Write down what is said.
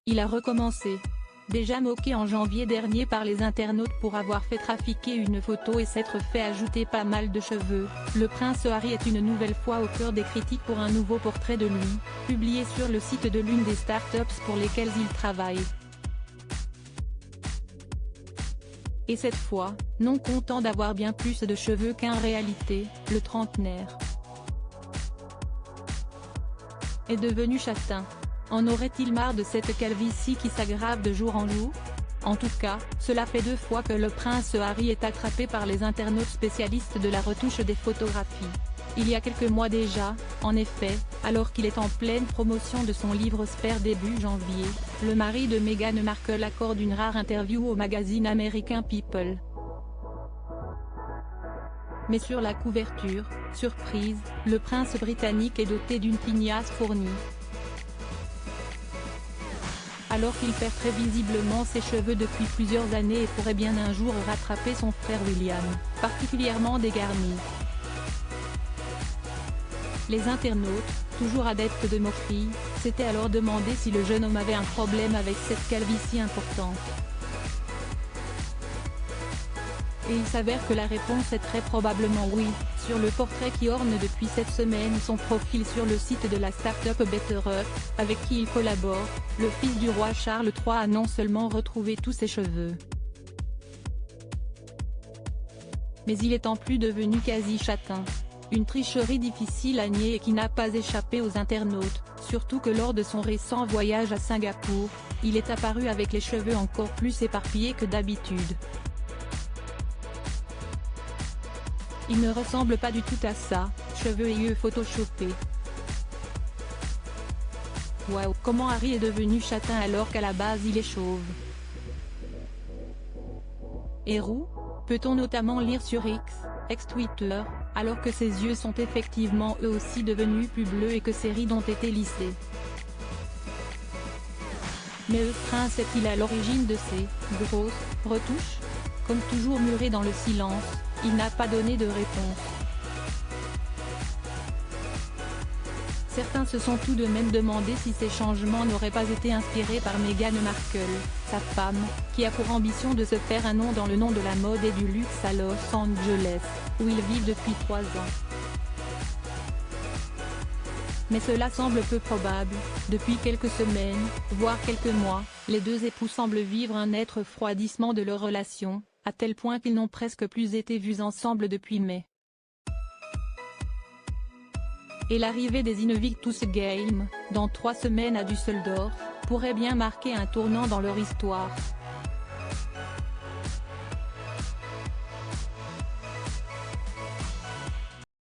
Il a recommencé. Déjà moqué en janvier dernier par les internautes pour avoir fait trafiquer une photo et s'être fait ajouter pas mal de cheveux, le prince Harry est une nouvelle fois au cœur des critiques pour un nouveau portrait de lui, publié sur le site de l'une des startups pour lesquelles il travaille. Et cette fois, non content d'avoir bien plus de cheveux qu'en réalité, le trentenaire est devenu châtain. En aurait-il marre de cette calvitie qui s'aggrave de jour en jour? En tout cas, cela fait 2 fois que le prince Harry est attrapé par les internautes spécialistes de la retouche des photographies. Il y a quelques mois déjà, en effet, alors qu'il est en pleine promotion de son livre Spare début janvier, le mari de Meghan Markle accorde une rare interview au magazine américain People. Mais sur la couverture, surprise, le prince britannique est doté d'une pignasse fournie. Alors qu'il perd très visiblement ses cheveux depuis plusieurs années et pourrait bien un jour rattraper son frère William, particulièrement dégarni. Les internautes, toujours adeptes de moqueries, s'étaient alors demandé si le jeune homme avait un problème avec cette calvitie importante. Et il s'avère que la réponse est très probablement oui, sur le portrait qui orne depuis cette semaine son profil sur le site de la start-up Better Earth, avec qui il collabore, le fils du roi Charles III a non seulement retrouvé tous ses cheveux, mais il est en plus devenu quasi châtain. Une tricherie difficile à nier et qui n'a pas échappé aux internautes, surtout que lors de son récent voyage à Singapour, il est apparu avec les cheveux encore plus éparpillés que d'habitude. Il ne ressemble pas du tout à ça, cheveux et yeux photoshopés. Waouh, comment Harry est devenu châtain alors qu'à la base il est chauve? Et roux? Peut-on notamment lire sur X, ex-Twitter, alors que ses yeux sont effectivement eux aussi devenus plus bleus et que ses rides ont été lissées. Mais le prince est-il à l'origine de ces grosses retouches? Comme toujours muré dans le silence, il n'a pas donné de réponse. Certains se sont tout de même demandé si ces changements n'auraient pas été inspirés par Meghan Markle, sa femme, qui a pour ambition de se faire un nom dans le nom de la mode et du luxe à Los Angeles, où ils vivent depuis 3 ans. Mais cela semble peu probable. Depuis quelques semaines, voire quelques mois, les deux époux semblent vivre un net refroidissement de leur relation, à tel point qu'ils n'ont presque plus été vus ensemble depuis mai. Et l'arrivée des Invictus Games, dans 3 semaines à Düsseldorf, pourrait bien marquer un tournant dans leur histoire.